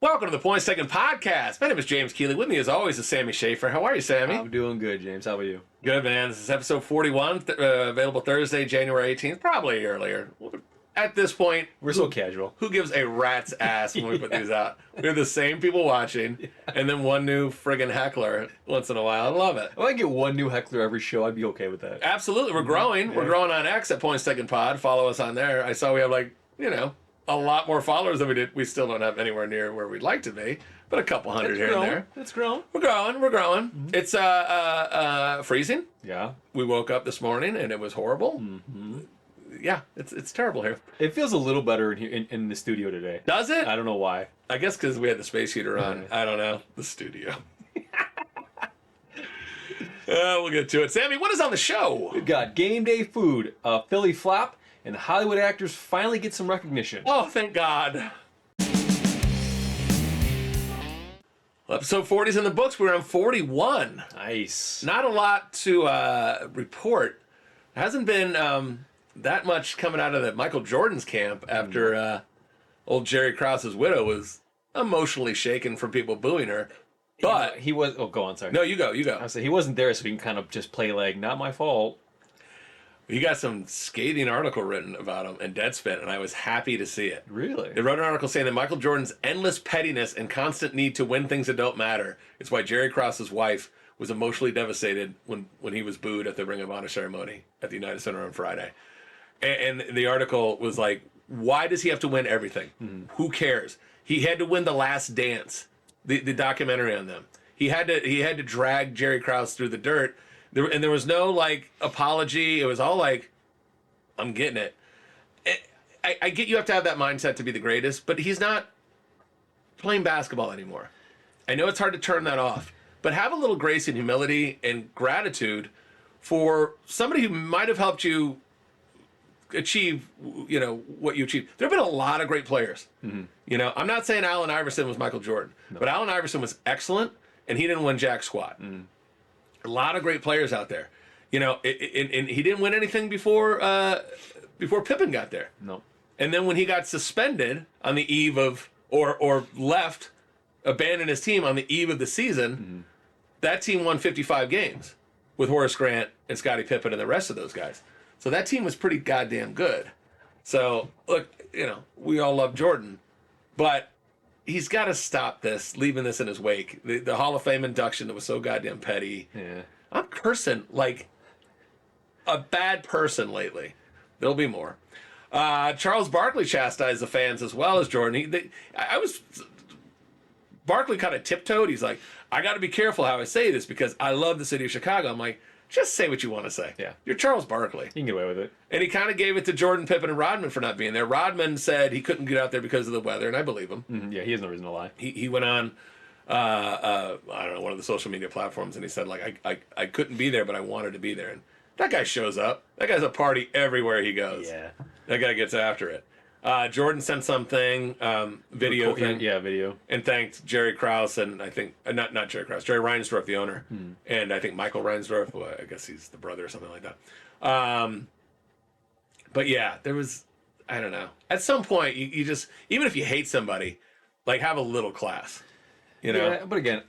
Welcome to the Points Taken Podcast. My name is James Keeley. With me, as always, is Sammy Schaefer. How are you, Sammy? I'm doing good, James. How about you? Good, man. This is episode 41, available Thursday, January 18th, probably earlier. At this point, We're so casual. who gives a rat's ass when we put these out? We're the same people watching, and then one new friggin' heckler once in a while. I love it. If I get one new heckler every show, I'd be okay with that. Absolutely. We're growing. Yeah. We're growing on X at Points Taken Pod. Follow us on there. I saw we have, a lot more followers than we did. We still don't have anywhere near where we'd like to be, but a couple hundred here and there. It's grown. We're growing. Mm-hmm. It's freezing. Yeah. We woke up this morning and it was horrible. Mm-hmm. Yeah, it's terrible here. It feels a little better in here in the studio today. Does it? I don't know why. I guess because we had the space heater on. I don't know. The studio. We'll get to it. Sammy, what is on the show? We've got game day food, Philly flop, and Hollywood actors finally get some recognition. Oh, thank God. Well, episode 40 is in the books. We're on 41. Nice. Not a lot to report. There hasn't been that much coming out of the Michael Jordan's camp after old Jerry Krause's widow was emotionally shaken from people booing her. But he was. Oh, go on. Sorry. no, you go. I said he wasn't there, so he can kind of just play like, not my fault. You got some scathing article written about him in Deadspin, and I was happy to see it. Really? They wrote an article saying that Michael Jordan's endless pettiness and constant need to win things that don't matter is why Jerry Krause's wife was emotionally devastated when he was booed at the Ring of Honor ceremony at the United Center on Friday. And the article was like, why does he have to win everything? Mm-hmm. Who cares? He had to win The Last Dance, the documentary on them. He had to drag Jerry Krause through the dirt. There was no apology. It was all like, I'm getting it. I get you have to have that mindset to be the greatest, but he's not playing basketball anymore. I know it's hard to turn that off, but have a little grace and humility and gratitude for somebody who might have helped you achieve, what you achieved. There have been a lot of great players. Mm-hmm. I'm not saying Allen Iverson was Michael Jordan, but Allen Iverson was excellent, and he didn't win jack squat. Mm-hmm. A lot of great players out there, and he didn't win anything before Pippen got there. No. And then when he got suspended on the eve of, or left, abandoned his team on the eve of the season, that team won 55 games with Horace Grant and Scottie Pippen and the rest of those guys. So that team was pretty goddamn good. So look, we all love Jordan, but he's got to stop this, leaving this in his wake. The Hall of Fame induction that was so goddamn petty. Yeah. I'm cursing like a bad person lately. There'll be more. Charles Barkley chastised the fans as well as Jordan. Barkley kind of tiptoed. He's like, I got to be careful how I say this because I love the city of Chicago. I'm like, just say what you want to say. Yeah. You're Charles Barkley. You can get away with it. And he kind of gave it to Jordan, Pippen, and Rodman for not being there. Rodman said he couldn't get out there because of the weather, and I believe him. Mm-hmm. Yeah, he has no reason to lie. He went on, I don't know, one of the social media platforms, and he said, I couldn't be there, but I wanted to be there. And that guy shows up. That guy's a party everywhere he goes. Yeah. That guy gets after it. Jordan sent something, video thing. Yeah, video. And thanked Jerry Krause and I think, not Jerry Krause, Jerry Reinsdorf, the owner. And I think Michael Reinsdorf, well, I guess he's the brother or something like that. But yeah, there was, I don't know. At some point, you just, even if you hate somebody, have a little class, Yeah, but again,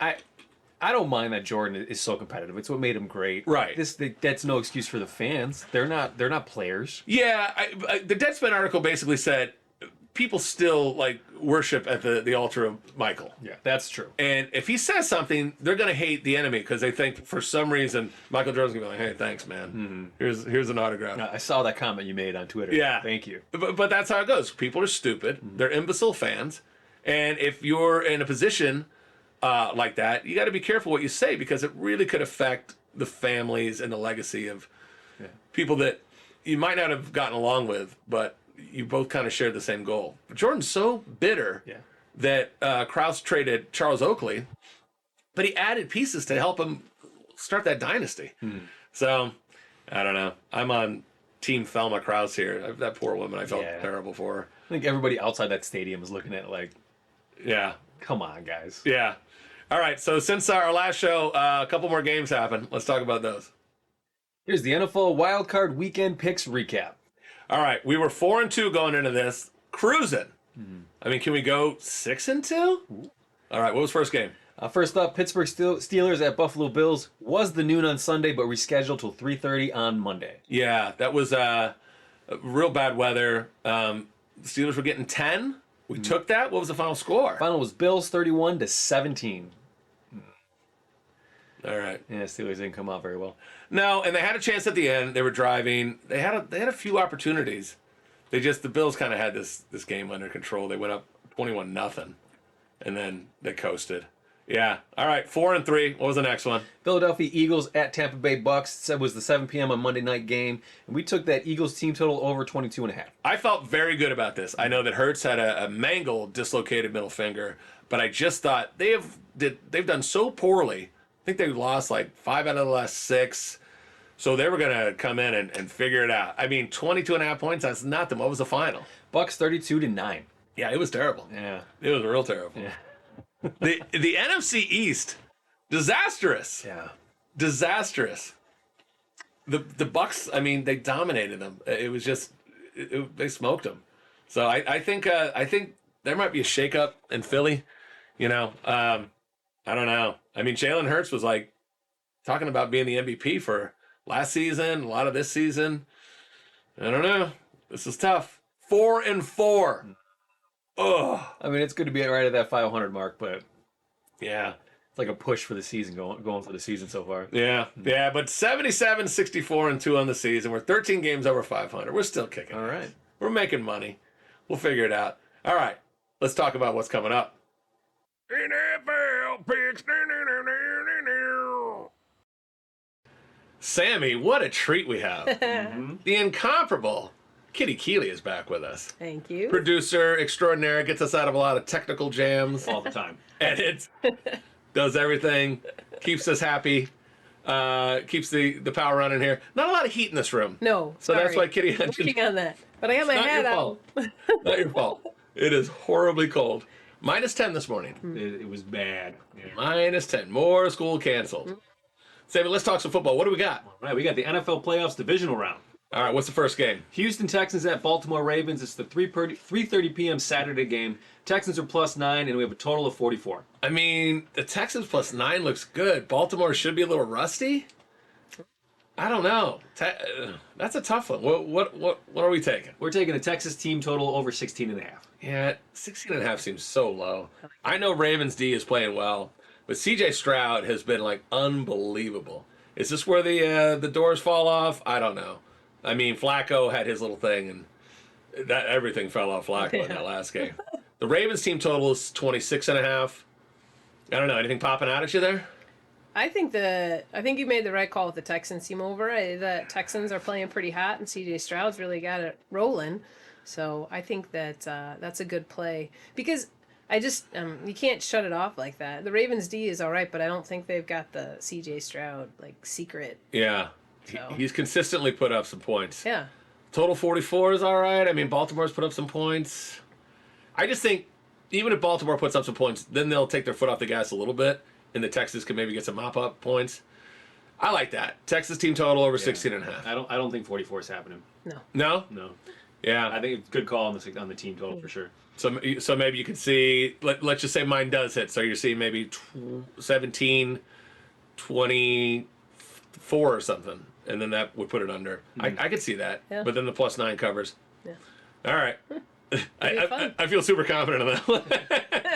I don't mind that Jordan is so competitive. It's what made him great. Right. That's no excuse for the fans. They're not players. Yeah, the Deadspin article basically said people still worship at the altar of Michael. Yeah, that's true. And if he says something, they're gonna hate the enemy because they think for some reason Michael Jordan's gonna be like, "Hey, thanks, man. Mm-hmm. Here's an autograph." I saw that comment you made on Twitter. Yeah, thank you. But that's how it goes. People are stupid. Mm-hmm. They're imbecile fans, and if you're in a position like that, you got to be careful what you say because it really could affect the families and the legacy of people that you might not have gotten along with, but you both kind of shared the same goal. But Jordan's so bitter that Krause traded Charles Oakley, but he added pieces to help him start that dynasty. So, I don't know. I'm on Team Thelma Krause here. That poor woman, I felt terrible for her. I think everybody outside that stadium is looking at it come on, guys. Yeah. All right, so since our last show, a couple more games happened. Let's talk about those. Here's the NFL Wildcard Weekend Picks recap. All right, we were 4-2 going into this, cruising. I mean, can we go 6-2? All right, what was first game? First up, Pittsburgh Steelers at Buffalo Bills was the noon on Sunday, but rescheduled till 3:30 on Monday. Yeah, that was real bad weather. The Steelers were getting 10. We took that. What was the final score? Final was Bills 31-17. All right. Yeah, Steelers didn't come out very well. No, and they had a chance at the end. They were driving. They had a few opportunities. The Bills kind of had this game under control. They went up 21-0, and then they coasted. Yeah. All right. 4-3. What was the next one? Philadelphia Eagles at Tampa Bay Bucks. It was the 7 p.m. on Monday night game, and we took that Eagles team total over 22.5. I felt very good about this. I know that Hurts had a mangled, dislocated middle finger, but I just thought they've done so poorly. I think they lost like 5 out of the last 6. So they were going to come in and figure it out. I mean, 22.5 points, that's nothing. What was the final? Bucks 32-9. Yeah, it was terrible. Yeah. It was real terrible. Yeah. The NFC East, disastrous. Yeah. Disastrous. The Bucks, I mean, they dominated them. It was just, they smoked them. So I think there might be a shakeup in Philly. You know, I don't know. I mean, Jalen Hurts was like talking about being the MVP for last season, a lot of this season. I don't know. This is tough. 4-4. Ugh. I mean, it's good to be right at that 500 mark, but Yeah. it's like a push for the season, going for the season so far. Yeah. Yeah. But 77, 64-2 on the season. We're 13 games over 500. We're still kicking. All right. ass. We're making money. We'll figure it out. All right. Let's talk about what's coming up. NFL picks. Sammy, what a treat we have. The incomparable Kitty Keeley is back with us. Thank you. Producer extraordinaire, gets us out of a lot of technical jams. All the time. Edits, does everything, keeps us happy, keeps the power running here. Not a lot of heat in this room. No, So that's sorry. why Kitty mentioned Working on that. But I have my not hat your on. fault. Not your fault. It is horribly cold. -10 this morning. It was bad. Yeah. -10. More school canceled. Sammy, let's talk some football. What do we got? All right, we got the NFL playoffs divisional round. All right, what's the first game? Houston Texans at Baltimore Ravens. It's the 3:30 p.m. Saturday game. Texans are +9, and we have a total of 44. I mean, the Texans +9 looks good. Baltimore should be a little rusty. I don't know. That's a tough one. What are we taking? We're taking the Texas team total over 16.5. Yeah, 16.5 seems so low. I know Ravens D is playing well, but CJ Stroud has been like unbelievable. Is this where the doors fall off? I don't know. I mean, Flacco had his little thing, and that everything fell off Flacco in that last game. The Ravens team total is 26.5. I don't know. Anything popping out at you there? I think you made the right call with the Texans team over. The Texans are playing pretty hot, and CJ Stroud's really got it rolling. So I think that that's a good play because I just you can't shut it off like that. The Ravens D is all right, but I don't think they've got the CJ Stroud like secret. Yeah. So. He's consistently put up some points. Yeah. Total 44 is all right. I mean, Baltimore's put up some points. I just think even if Baltimore puts up some points, then they'll take their foot off the gas a little bit, and the Texans can maybe get some mop-up points. I like that. Texas team total over 16.5. I don't think 44 is happening. No. No? No. Yeah. I think it's a good call on the team total for sure. So maybe you could see, let's just say mine does hit. So you're seeing maybe 17, 24 or something. And then that would put it under. I could see that. Yeah. But then the +9 covers. Yeah. All right. Fun. I feel super confident in that one.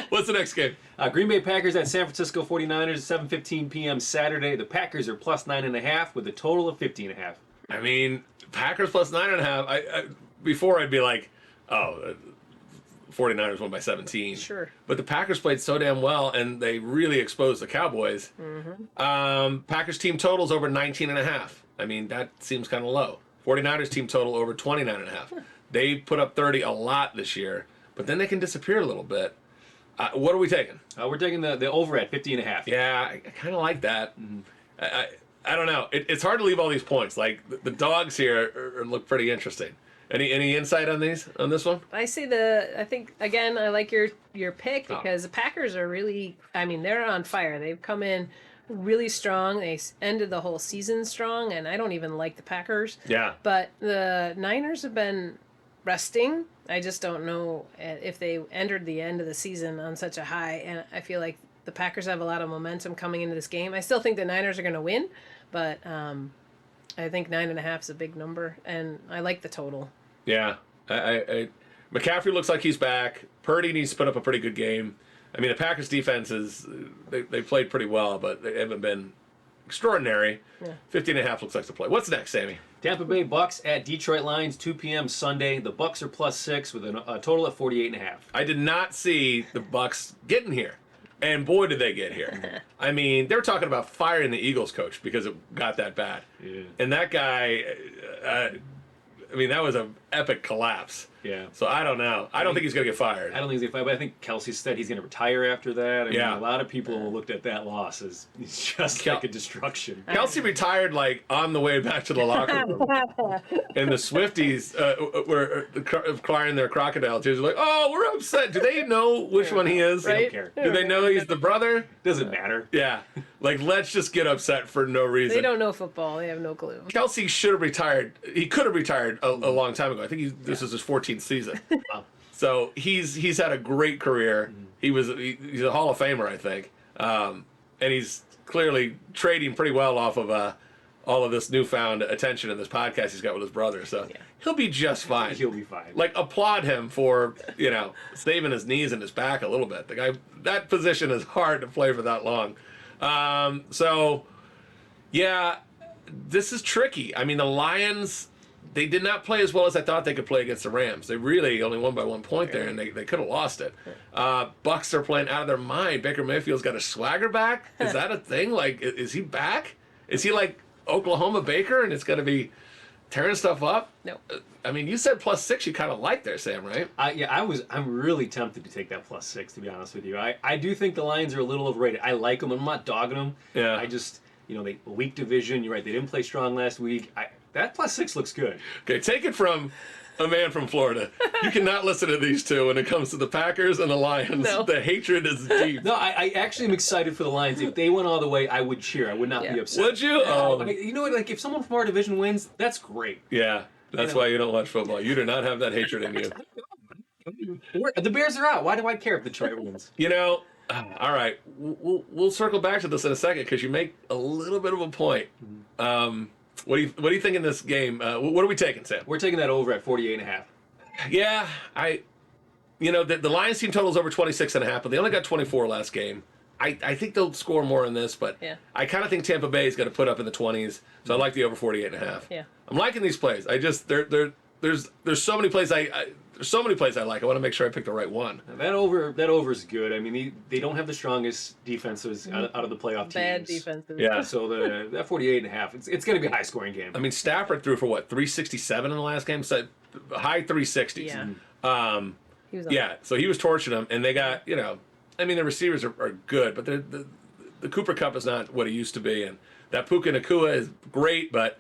What's the next game? Green Bay Packers at San Francisco 49ers, 7:15 p.m. Saturday. The Packers are +9.5 with a total of 50.5. I mean, Packers +9.5. I before I'd be like, oh, 49ers won by 17. Sure. But the Packers played so damn well, and they really exposed the Cowboys. Packers team totals over 19.5. I mean, that seems kind of low. 49ers team total over 29.5. They put up 30 a lot this year, but then they can disappear a little bit. What are we taking? We're taking the over at 50.5. Yeah, I kind of like that. I don't know. It's hard to leave all these points. Like the dogs here look pretty interesting. Any insight on this one? I think again I like your pick because the Packers are really, I mean, they're on fire. They've come in really strong. They ended the whole season strong, and I don't even like the Packers. Yeah. But the Niners have been resting. I just don't know if they entered the end of the season on such a high, and I feel like the Packers have a lot of momentum coming into this game. I still think the Niners are going to win, but I think 9.5 is a big number, and I like the total. Yeah, McCaffrey looks like he's back. Purdy needs to put up a pretty good game. I mean, the Packers defense they played pretty well, but they haven't been extraordinary. Yeah. 15.5 looks like the play. What's next, Sammy? Tampa Bay Bucks at Detroit Lions, 2 p.m. Sunday. The Bucks are +6 with a total at 48.5. I did not see the Bucks getting here, and boy, did they get here! I mean, they were talking about firing the Eagles coach because it got that bad, and that guy. I mean, that was an epic collapse. Yeah. So I don't know. I don't think he's going to get fired. I don't think he's going to fight, but I think Kelsey said he's going to retire after that. I mean, Yeah. a lot of people looked at that loss as just like a destruction. Kelsey retired like on the way back to the locker room, and the Swifties were crying their crocodile tears. Like, oh, we're upset. Do they know which one he is? They Right? don't care. Do they know he's the brother? Doesn't matter. Yeah. Like, let's just get upset for no reason. They don't know football. They have no clue. Kelsey should have retired. He could have retired a long time ago. I think this is his 14th season. Wow. So he's had a great career. He's a Hall of Famer, I think, and he's clearly trading pretty well off of all of this newfound attention and this podcast he's got with his brother. So he'll be just fine. He'll be fine. Like, applaud him for saving his knees and his back a little bit. The guy, that position is hard to play for that long. So yeah, this is tricky. I mean, the Lions. They did not play as well as I thought they could play against the Rams. They really only won by 1 point there, and they could have lost it. Bucks are playing out of their mind. Baker Mayfield's got a swagger back. Is that a thing? Like, is he back? Is he like Oklahoma Baker, and it's going to be tearing stuff up? No. I mean, you said +6 you kind of like there, Sam, right? I'm really tempted to take that +6, to be honest with you. I do think the Lions are a little overrated. I like them. I'm not dogging them. Yeah. I just, they weak division. You're right. They didn't play strong last week. That +6 looks good. Okay, take it from a man from Florida. You cannot listen to these two when it comes to the Packers and the Lions. No. The hatred is deep. No, I actually am excited for the Lions. If they went all the way, I would cheer. I would not be upset. Would you? I mean, you know what? Like, if someone from our division wins, that's great. Yeah, that's why you don't watch football. You do not have that hatred in you. The Bears are out. Why do I care if Detroit wins? All right, we'll circle back to this in a second because you make a little bit of a point. What do you think in this game? What are we taking, Sam? We're taking that over at 48.5. Yeah, the Lions team total's over 26.5, but they only got 24 last game. I think they'll score more in this, but I kind of think Tampa Bay is going to put up in the 20s, so I like the over 48.5. Yeah. I'm liking these plays. I just there's so many plays there's so many plays I like. I want to make sure I pick the right one. That over is good. I mean, they don't have the strongest defenses out of the playoff teams. Bad defenses. Yeah. So that 48.5, it's going to be a high scoring game. I mean, Stafford threw for 367 in the last game, so high 360s. Yeah. He was on So he was torching them, and they got I mean, the receivers are good, but the Cooper Cup is not what it used to be, and that Puka Nacua is great, but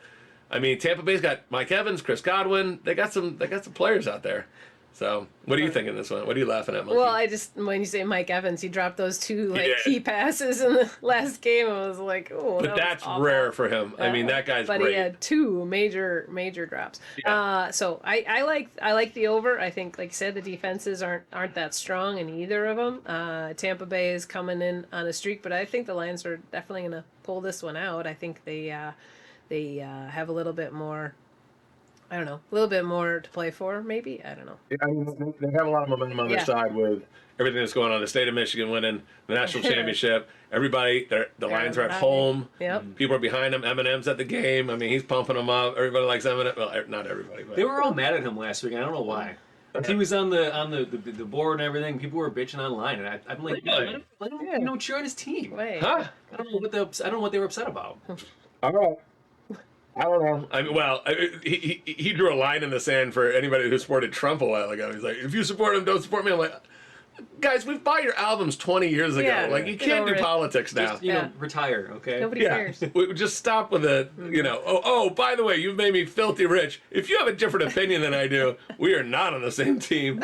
I mean, Tampa Bay's got Mike Evans, Chris Godwin. They got some players out there. So, what are you thinking this one? What are you laughing at, Monkey? Well, when you say Mike Evans, he dropped those two did. key passes in the last game. I was like, oh, but that's rare for him. I mean, that guy's but great. he had two major drops. Yeah. So I like the over. I think, like you said, the defenses aren't that strong in either of them. Tampa Bay is coming in on a streak, but I think the Lions are definitely going to pull this one out. I think they have a little bit more. I don't know, a little bit more to play for, maybe. I don't know. I mean, they have a lot of momentum on their side with everything that's going on. The state of Michigan winning the national championship. Everybody, the Lions are at home. Yep. People are behind them. Eminem's at the game. I mean, he's pumping them up. Everybody likes Eminem. Well, not everybody. But. They were all mad at him last week. I don't know why. He was on the board and everything. People were bitching online, and I'm like, let him cheer on his team. Wait. Huh? I don't know what they were upset about. All right. I don't know. I mean, he drew a line in the sand for anybody who supported Trump a while ago. He's like, if you support him, don't support me. I'm like, guys, we've bought your albums 20 years ago. Yeah, like, you can't do politics now. Just, retire, okay? Nobody cares. We just stop with the, oh, by the way, you've made me filthy rich. If you have a different opinion than I do, we are not on the same team.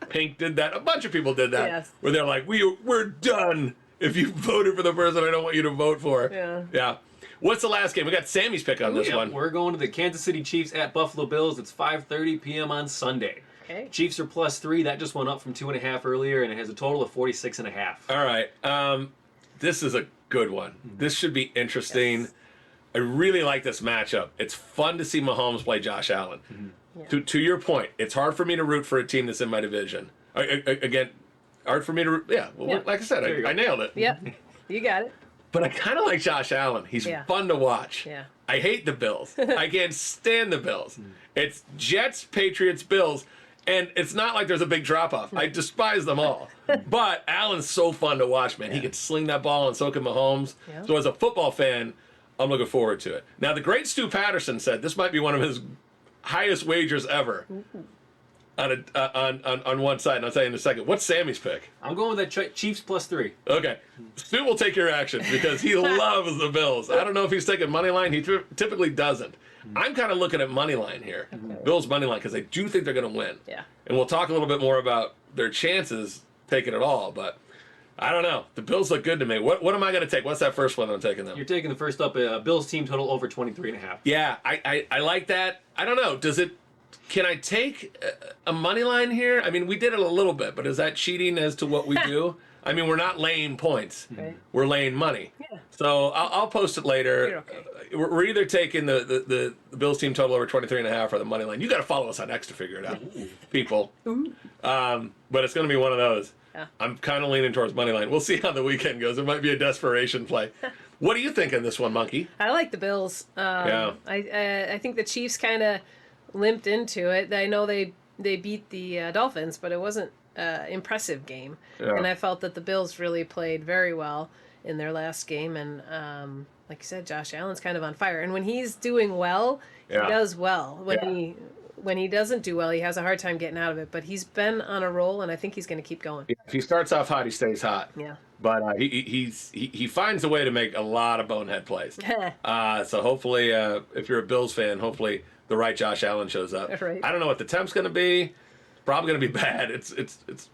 Pink did that. A bunch of people did that. Yes. Where they're like, we're done if you voted for the person I don't want you to vote for. Yeah. Yeah. What's the last game? We got Sammy's pick on this one. We're going to the Kansas City Chiefs at Buffalo Bills. It's 5:30 p.m. on Sunday. Okay. Chiefs are +3. That just went up from 2.5 earlier, and it has a total of 46.5. All right. This is a good one. This should be interesting. Yes. I really like this matchup. It's fun to see Mahomes play Josh Allen. Yeah. To your point, it's hard for me to root for a team that's in my division. Again, hard for me to root. Yeah, well, Yeah. like I said, There you go. I nailed it. Yep. You got it. But I kind of like Josh Allen. He's Yeah. fun to watch. Yeah. I hate the Bills. I can't stand the Bills. It's Jets, Patriots, Bills, and it's not like there's a big drop off. I despise them all. But Allen's so fun to watch, man. He can sling that ball, and so can Mahomes. Yeah. So as a football fan, I'm looking forward to it. Now, the great Stu Patterson said this might be one of his highest wagers ever on one side, and I'll tell you in a second. What's Sammy's pick? I'm going with that Chiefs +3. Okay. Stu will take your action because he loves the Bills. I don't know if he's taking money line. He typically doesn't. I'm kind of looking at money line here. Bills money line, because I do think they're going to win. Yeah. And we'll talk a little bit more about their chances taking it all, but I don't know. The Bills look good to me. What am I going to take? What's that first one I'm taking them? You're taking the first up, Bills team total over 23.5. Yeah, I like that. I don't know. Can I take a money line here? I mean, we did it a little bit, but is that cheating as to what we do? I mean, we're not laying points. Right. We're laying money. Yeah. So I'll post it later. You're okay. We're either taking the Bills team total over 23.5 or the money line. You got to follow us on X to figure it out, people. But it's going to be one of those. Yeah. I'm kind of leaning towards money line. We'll see how the weekend goes. It might be a desperation play. What do you think in this one, Monkey? I like the Bills. Yeah. I think the Chiefs kind of limped into it. I know they beat the Dolphins, but it wasn't impressive game. Yeah. And I felt that the Bills really played very well in their last game. And like you said, Josh Allen's kind of on fire. And when he's doing well, Yeah. he does well. Yeah. When he doesn't do well, he has a hard time getting out of it. But he's been on a roll, and I think he's going to keep going. If he starts off hot, he stays hot. Yeah. But he finds a way to make a lot of bonehead plays. So hopefully, if you're a Bills fan, hopefully the right Josh Allen shows up. Right. I don't know what the temp's going to be. Probably going to be bad. It's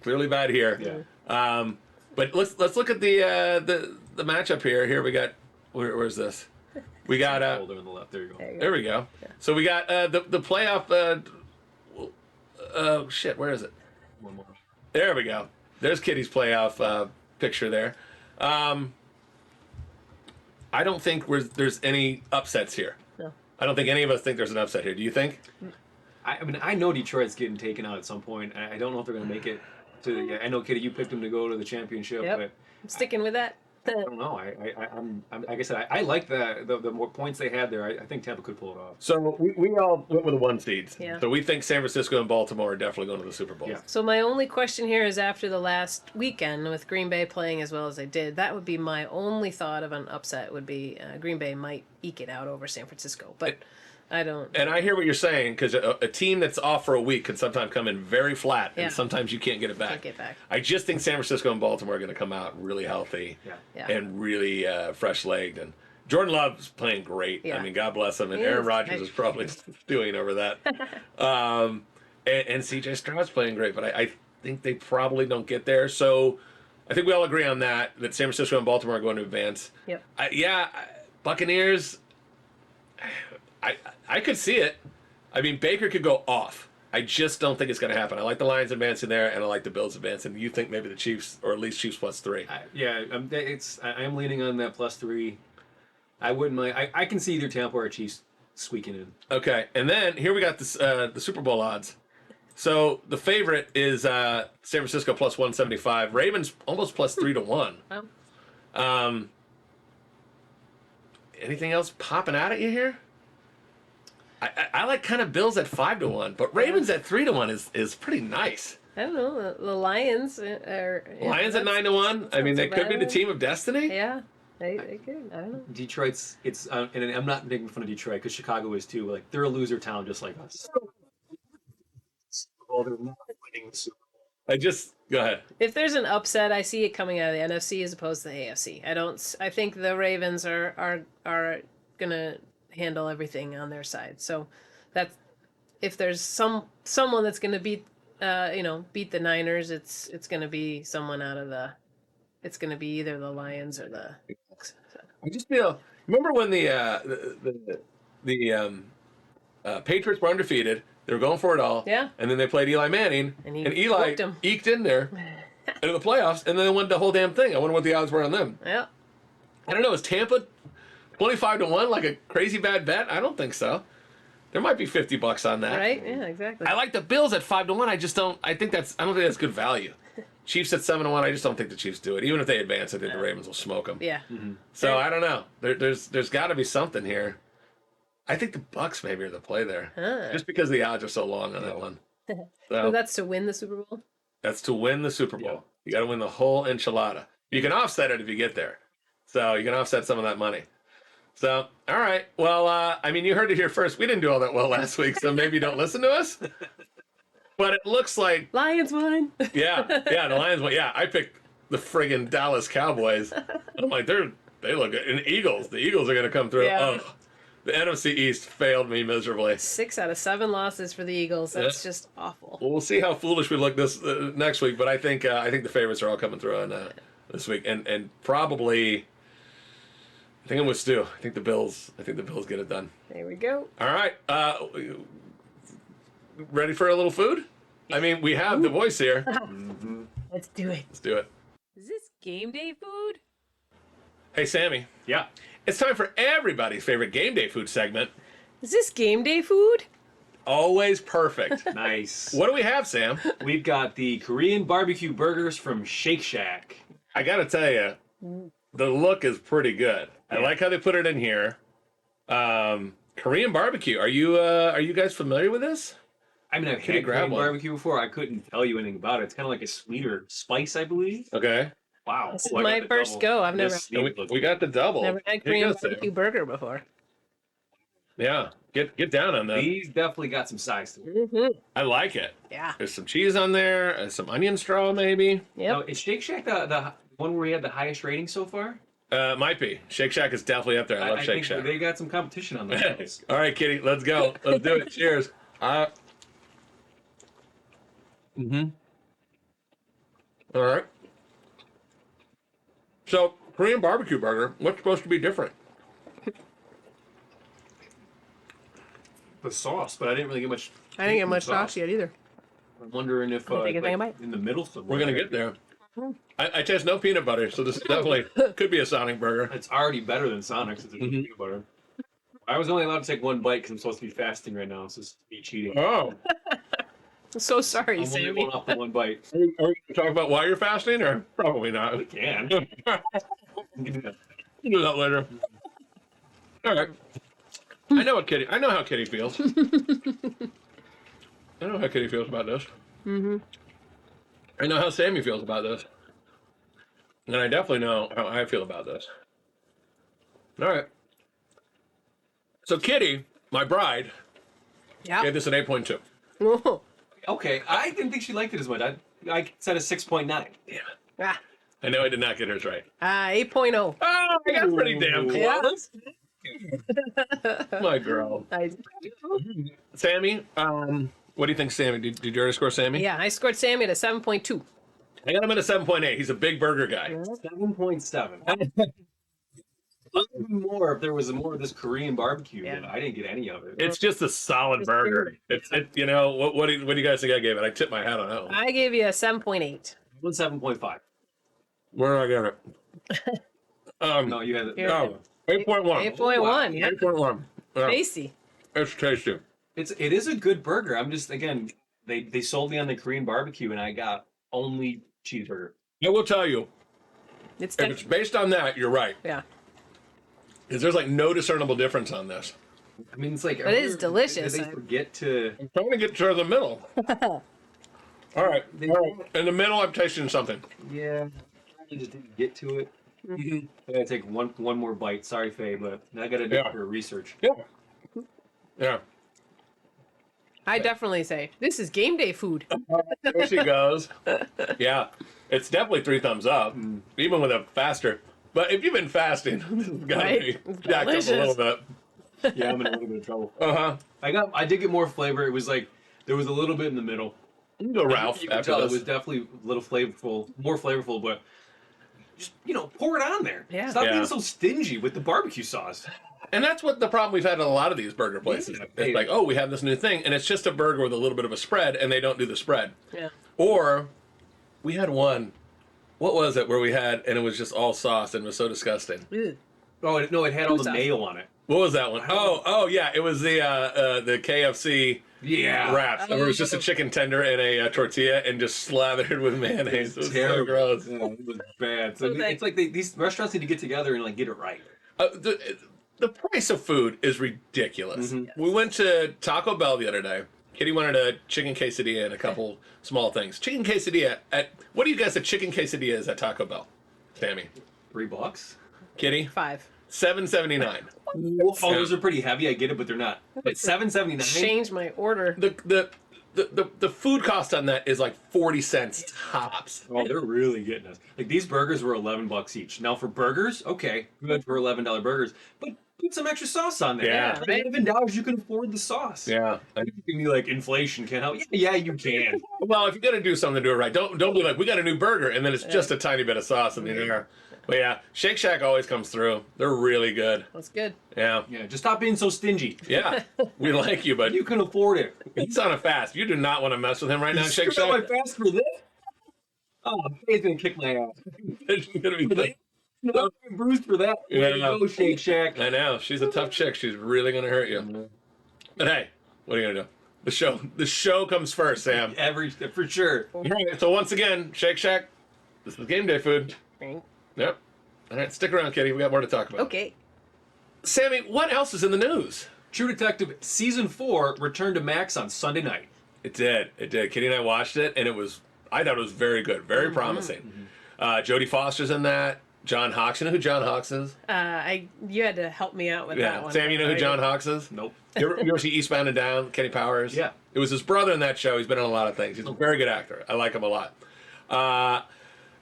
clearly bad here. Yeah. But let's look at the matchup here. Here we got where's this? We got Folder on the left. There you go. There you go. there we go. So we got the playoff. Shit, where is it? One more. There we go. There's Kitty's playoff picture there. I don't think there's any upsets here. No. I don't think any of us think there's an upset here. Do you think? I mean, I know Detroit's getting taken out at some point. I don't know if they're going to make it to. I know, Kitty, you picked them to go to the championship, Yep. but I'm sticking with that. I don't know. I'm like I said, I like the more points they had there. I think Tampa could pull it off. So we all went with the one seeds. Yeah. So we think San Francisco and Baltimore are definitely going to the Super Bowl. Yeah. So my only question here is after the last weekend with Green Bay playing as well as they did, that would be my only thought of an upset would be Green Bay might eke it out over San Francisco, but I don't. And I hear what you're saying because a team that's off for a week can sometimes come in very flat, Yeah. and sometimes you can't get it back. Can't get back. I just think San Francisco and Baltimore are going to come out really healthy Yeah. and really fresh-legged. And Jordan Love's playing great. Yeah. I mean, God bless him. And He Aaron is. Rodgers is probably stewing over that. And C.J. Stroud's playing great, but I think they probably don't get there. So I think we all agree on that San Francisco and Baltimore are going to advance. Yep. Buccaneers. I could see it. I mean, Baker could go off. I just don't think it's going to happen. I like the Lions advancing there, and I like the Bills advancing. You think maybe the Chiefs, or at least Chiefs +3? I am leaning on that +3. I wouldn't mind. I can see either Tampa or Chiefs squeaking in. Okay, and then here we got this, the Super Bowl odds. So the favorite is San Francisco +175. Ravens almost +3 to 1. Well, Anything else popping out at you here? I like kind of Bills at 5 to 1, but Ravens at 3 to 1 is pretty nice. I don't know. The Lions are. Lions at 9 to 1. I mean, they could be the team of destiny. Yeah, they could. I don't know. Detroit's and I'm not making fun of Detroit because Chicago is too. Like they're a loser town just like us. Well, they're not winning the Super Bowl. Go ahead. If there's an upset, I see it coming out of the NFC as opposed to the AFC. I think the Ravens are gonna handle everything on their side. So that's if there's someone that's gonna beat the Niners, it's gonna be someone out of the. It's gonna be either the Lions or the. I just feel. Remember when the Patriots were undefeated, They were going for it all. Yeah. And then they played Eli Manning, And he Eli whooped him. eked in there into the playoffs, and then they won the whole damn thing. I wonder what the odds were on them. Yeah. I don't know. Is Tampa 25-1 like a crazy bad bet? I don't think so. There might be $50 on that. Right? Yeah, exactly. I like the Bills at 5-1. I just don't. I don't think that's good value. Chiefs at 7-1. I just don't think the Chiefs do it. Even if they advance, I think the Ravens will smoke them. Yeah. So I don't know. There's got to be something here. I think the Bucks maybe are the play there, Huh. just because the odds are so long on that one. So So that's to win the Super Bowl? that's to win the Super Bowl. Yeah. You got to win the whole enchilada. You can offset it if you get there. So you can offset some of that money. So, all right. Well, I mean, you heard it here first. We didn't do all that well last week, so maybe don't listen to us. But it looks like, Lions won. yeah, the Lions went. Yeah, I picked the friggin' Dallas Cowboys. I'm like, they look good. And Eagles. The Eagles are going to come through. Yeah. Oh, the NFC East failed me miserably. 6 out of 7 losses for the Eagles. That's Yeah. just awful. Well, we'll see how foolish we look this next week. But I think the favorites are all coming through on this week, and probably. I think I'm with Stu. I think the Bills get it done. There we go. All right. Ready for a little food? I mean, we have the voice here. Let's do it. Let's do it. Is this game day food? Hey, Sammy. Yeah. It's time for everybody's favorite game day food segment. Is this game day food? Always perfect. Nice. What do we have, Sam? We've got the Korean barbecue burgers from Shake Shack. I got to tell you, the look is pretty good. I like how they put it in here. Korean barbecue. Are you guys familiar with this? I mean, I've Could you had grab Korean one? barbecue before. I couldn't tell you anything about it. It's kind of like a sweeter spice, I believe. Okay. Wow. This is Oh, I got my the first double. go. I've never This And needs we got the double. never had Here you Korean go, Sam. barbecue burger before. Yeah. Get down on that. These definitely got some size to it. Mm-hmm. I like it. Yeah. There's some cheese on there, some onion straw maybe. Now, Yep. is Shake Shack the one where we had the highest rating so far? Might be. Shake Shack is definitely up there. I love I Shake think Shack. they got some competition on those. All right, Kitty, let's go. Let's do it. Cheers. All right. So, Korean barbecue burger, what's supposed to be different? The sauce, but I didn't really get much. I didn't get much sauce. sauce yet either. I'm wondering if Take a thing of bite. in the middle somewhere. We're going to get there. I taste no peanut butter, so this definitely could be a Sonic burger. It's already better than Sonic's. It's Mhm. peanut butter. I was only allowed to take one bite because I'm supposed to be fasting right now. So it's me cheating. Oh. I'm so sorry, I'm only Sammy. going off the one bite. Are we going to talk about why you're fasting, or probably We not? can. We'll do that later. All right. I know how Kitty feels. I know how Kitty feels about this. Mm-hmm. I know how Sammy feels about this. And I definitely know how I feel about this. All right. So Kitty, my bride, Yeah. gave this an 8.2. Whoa. Okay, I didn't think she liked it as much. I said a 6.9. Yeah. Ah, I know I did not get hers right. 8.0. Oh, I got pretty damn Yeah. close. My girl. I- Sammy, what do you think, Sammy? Did you already score Sammy? yeah, I scored Sammy at a 7.2. I got him at a 7.8. He's a big burger guy. 7.7. More if there was more of this Korean barbecue. Yeah. But I didn't get any of it. It's just a solid burger. It's you know, what do you guys think I gave it? I tipped my hat on that one. I gave you a 7.8. 7.5. Where did I get it? No, you had it. Here. Oh, 8.1. 8.1, yeah. 8.1. Yeah, Tasty. it's tasty. It is a good burger. I'm just again they sold me on the Korean barbecue and I got only cheeseburger. I will tell you, It's if it's based on that, you're right. yeah. Because there's like no discernible difference on this. I mean, it's like But it is delicious. Did they forget to? I'm trying to get to the middle. All right. In the middle, I'm tasting something. Yeah, I just didn't get to it. I gotta take one more bite. Sorry, Faye, but I gotta do Yeah. it for research. Yeah. Yeah. I definitely say this is game day food. There she goes. Yeah. It's definitely 3 thumbs up, even with a faster. But if you've been fasting, this has got to Right? be It's jacked up a delicious. little bit. Yeah, I'm in a little bit of trouble. Uh-huh. I did get more flavor. It was like there was a little bit in the middle. You can go Ralph You can after tell it this. was definitely a little flavorful, more flavorful, but just pour it on there. Yeah. Stop Yeah. being so stingy with the barbecue sauce. And that's what the problem we've had at a lot of these burger places. Yeah. It's like, oh, we have this new thing, and it's just a burger with a little bit of a spread, and they don't do the spread. Yeah. Or we had one, what was it, where we had, and it was just all sauce, and it was so disgusting. Ew. Oh no, it had all the Who's that? mayo on it. What was that one? Oh, yeah, it was the KFC Yeah. wraps. Where it was just a chicken tender and a tortilla, and just slathered with mayonnaise. It was so Terrible. gross. Yeah, it was bad. So So they- it's like these restaurants need to get together and like get it right. The price of food is ridiculous. Mm-hmm. We went to Taco Bell the other day. Kitty wanted a chicken quesadilla and a couple small things. Chicken quesadilla at what do you guys at chicken quesadillas at Taco Bell? Sammy, $3. Kitty, $5. $7.79. Oh, those are pretty heavy. I get it, but they're not. But $7.79. Change my order. The food cost on that is like 40 cents tops. Oh, they're really getting us. Like these burgers were $11 each. Now for burgers, okay, good for $11 burgers, but put some extra sauce on there. Yeah. Like, $11 you can afford the sauce. Yeah. You can be like inflation can't help. Yeah, you can. Well, if you're gonna do something, do it right. Don't be like we got a new burger and then it's just a tiny bit of sauce in the air. But yeah, Shake Shack always comes through. They're really good. That's good. Yeah. Yeah, just stop being so stingy. Yeah. We like you, but You can afford it. he's on a fast. You do not want to mess with him right now, Shake Screw my Shack. fast for this. Oh, he's gonna kick my ass. It's gonna be like- No, I'm bruised for that. Way to Yeah. go, Shake Shack. I know. She's a tough chick. She's really gonna hurt you. But hey, what are you gonna do? The show comes first, Sam. For sure. All right, so once again, Shake Shack. This is game day food. Yep. All right, stick around, Kitty. We got more to talk about. Okay. Sammy, what else is in the news? True Detective Season 4 returned to Max on Sunday night. It did. It did. Kitty and I watched it, and I thought it was very good, very promising. Jodie Foster's in that. John Hawkes. You know who John Hawkes is? You had to help me out with that one. Sam, you know who John Hawkes is? Nope. You ever see Eastbound and Down? Kenny Powers? Yeah. It was his brother in that show. He's been in a lot of things. He's a very good actor. I like him a lot.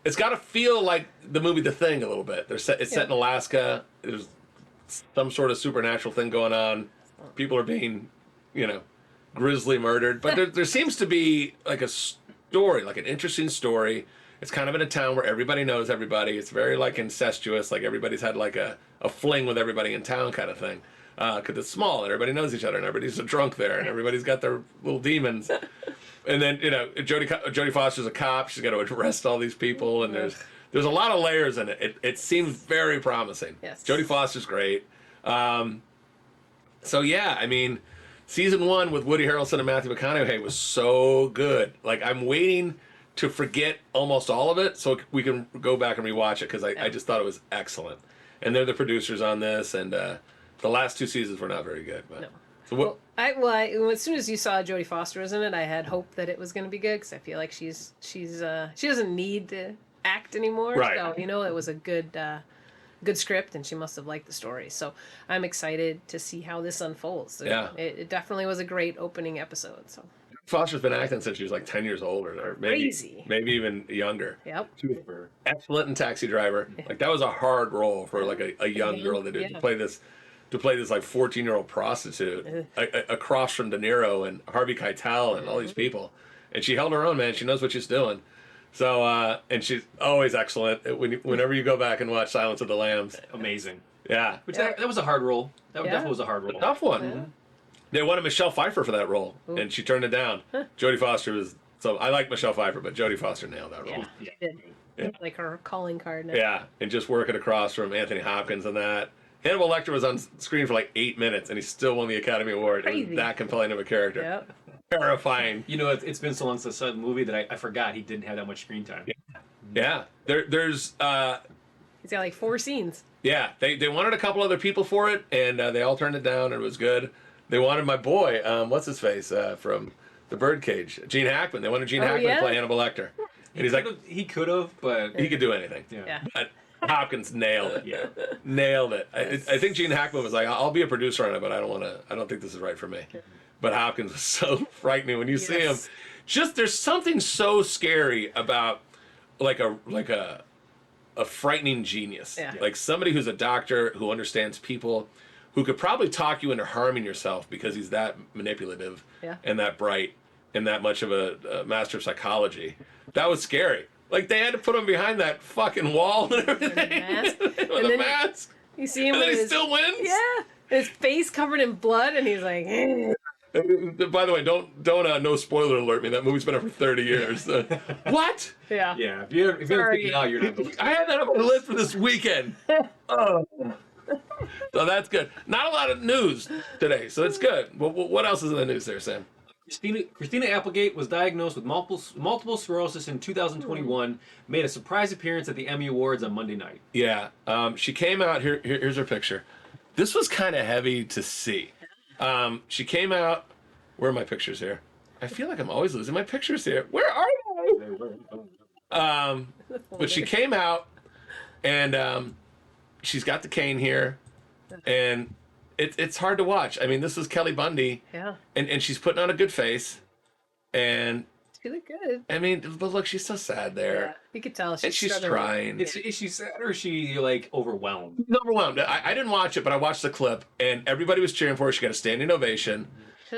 It's got to feel like the movie The Thing a little bit. It's set in Alaska. There's some sort of supernatural thing going on. People are being, grisly murdered. But there seems to be like a story, like an interesting story. It's kind of in a town where everybody knows everybody. It's very like incestuous. Like everybody's had like a fling with everybody in town kind of thing. Because it's small and everybody knows each other and everybody's a drunk there and everybody's got their little demons. And then Jodie Foster's a cop. She's got to arrest all these people, and there's a lot of layers in it. It seems very promising. Yes. Jodie Foster's great. So yeah, I mean, season 1 with Woody Harrelson and Matthew McConaughey was so good. Like I'm waiting to forget almost all of it so we can go back and rewatch it because I just thought it was excellent. And they're the producers on this, and the last 2 seasons were not very good. But No. so what? As soon as you saw Jodie Foster was in it, I had hope that it was going to be good because I feel like she doesn't need to act anymore. Right. So it was a good script, and she must have liked the story. So I'm excited to see how this unfolds. Yeah. It definitely was a great opening episode. So. Foster's been acting since she was like 10 years old or Crazy. maybe even younger. Yep. She was excellent in Taxi Driver. Like that was a hard role for like a young girl to do. Yeah. To play this like 14-year-old prostitute across from De Niro and Harvey Keitel and all these people. And she held her own, man. She knows what she's doing. So and she's always excellent whenever you go back and watch Silence of the Lambs. Amazing. Yeah. Which that was a hard role. That Yeah. definitely was a hard role. Tough one. They wanted Michelle Pfeiffer for that role, and she turned it down. Jodie Foster was so I like Michelle Pfeiffer, but Jodie Foster nailed that role. Yeah. She did. Like her calling card now. Yeah, and just working across from Anthony Hopkins and that. Hannibal Lecter was on screen for like 8 minutes, and he still won the Academy Award. It Crazy. was that compelling of a character. Yep. Terrifying. It's been so long since I saw the movie that I forgot he didn't have that much screen time. Yeah, there's He's got like 4 scenes. yeah. They wanted a couple other people for it, and they all turned it down, and it was good. They wanted my boy, what's his face from The Birdcage, Gene Hackman. They wanted Gene Hackman to yeah? play Hannibal Lecter, and he's like He could have, but he could do anything. Yeah. But Hopkins nailed it. Yeah. Nailed it. I think Gene Hackman was like, I'll be a producer on it, but I don't think this is right for me. But Hopkins was so frightening when you see him. Yes. Just there's something so scary about like a frightening genius. Yeah. Like somebody who's a doctor who understands people, who could probably talk you into harming yourself because he's that manipulative Yeah. and that bright and that much of a master of psychology. That was scary. Like they had to put him behind that fucking wall and everything. mask. With And a then mask. You see him And then with he his, still wins? Yeah. His face covered in blood, and he's like, "Eh." By the way, don't no spoiler alert me. That movie's been up for 30 years. What? Yeah. Yeah, if you don't Sorry. think it out, you're not going I had that on my list for this weekend. Oh. So that's good. Not a lot of news today, so it's good. What else is in the news there, Sam? Christina Applegate was diagnosed with multiple sclerosis in 2021, made a surprise appearance at the Emmy Awards on Monday night. Yeah, she came out. Here's her picture. This was kind of heavy to see. She came out. Where are my pictures here? I feel like I'm always losing my pictures here. Where are they? But she came out, and she's got the cane here, and it's hard to watch. I mean, this is Kelly Bundy, Yeah. and she's putting on a good face, and She looked good. I mean, but look, she's so sad Yeah. there, You could tell and she's struggling. crying. Is she sad or is she like overwhelmed? Overwhelmed. I didn't watch it, but I watched the clip, and everybody was cheering for her. She got a standing ovation.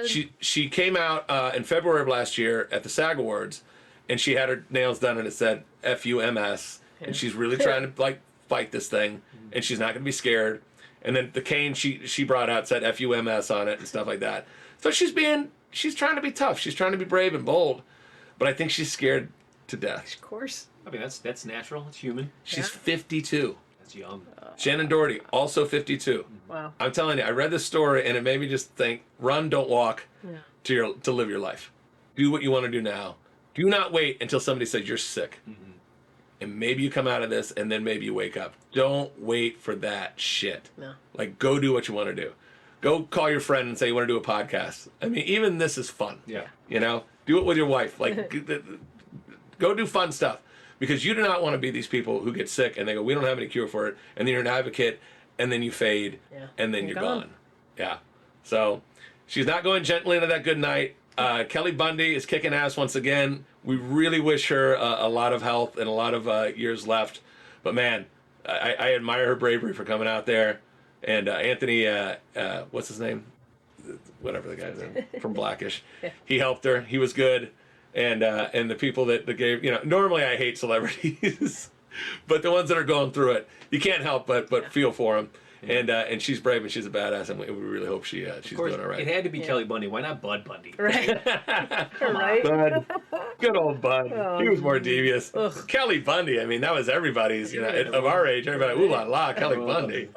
She came out in February of last year at the SAG Awards, and she had her nails done, and it said FUMS, and she's really trying to like fight this thing, and she's not going to be scared. And then the cane she brought out said FUMS on it and stuff like that. So she's trying to be tough. She's trying to be brave and bold, but I think she's scared to death. Of course. I mean, that's natural. It's human. She's Yeah. 52. That's young. Shannon Doherty, also 52. Wow. I'm telling you, I read this story and it made me just think: run, don't walk, to live your life. Do what you want to do now. Do not wait until somebody says you're sick, and maybe you come out of this, and then maybe you wake up. Don't wait for that shit. No. Like, go do what you want to do. Go call your friend and say you want to do a podcast. I mean, even this is fun. Yeah. You know, do it with your wife. Like, go do fun stuff, because you do not want to be these people who get sick and they go, we don't have any cure for it, and then you're an advocate, and then you fade, and then you're gone. Yeah. So she's not going gently into that good night. Kelly Bundy is kicking ass once again. We really wish her a lot of health and a lot of years left. But man, I admire her bravery for coming out there. And Anthony, what's his name? Whatever the guy's name from Blackish. He helped her. He was good. And the people that gave, normally I hate celebrities, but the ones that are going through it, you can't help but feel for them. And she's brave and she's a badass, and we really hope she's doing all right. It had to be Kelly Bundy. Why not Bud Bundy? Right. Right. Bud, good old Bud. Oh, He was more devious. Ugh. Kelly Bundy. I mean, that was everybody's. Of our age, everybody. Ooh la la, Kelly Bundy.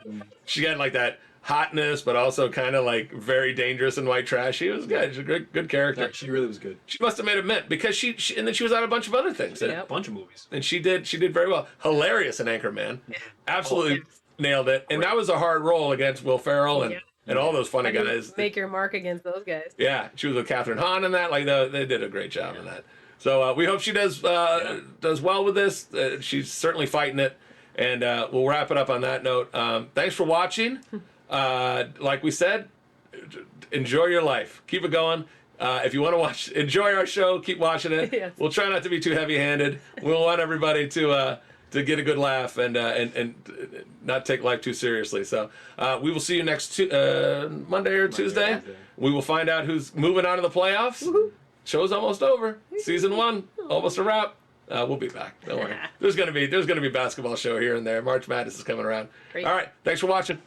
She had like that hotness, but also kind of like very dangerous and white trash. She was good. She's a good character. Yeah, she really was good. She must have made a mint because she and then she was on a bunch of other things. A bunch of movies. And she did very well. Hilarious in Anchorman. Absolutely nailed it. And that was a hard role against Will Ferrell and all those funny guys. Make your mark against those guys. Yeah, she was with Catherine Hahn in that. Like they did a great job in that. So we hope she does well with this. She's certainly fighting it. And we'll wrap it up on that note. Thanks for watching. Like we said, enjoy your life. Keep it going. If you want to enjoy our show, keep watching it. Yes. We'll try not to be too heavy-handed. We'll want everybody to get a good laugh and not take life too seriously. So we will see you next Monday or Tuesday. Tuesday. We will find out who's moving on to the playoffs. Woohoo. Show's almost over. Season 1 almost a wrap. We'll be back. Don't worry. There's gonna be basketball show here and there. March Madness is coming around. Great. All right. Thanks for watching.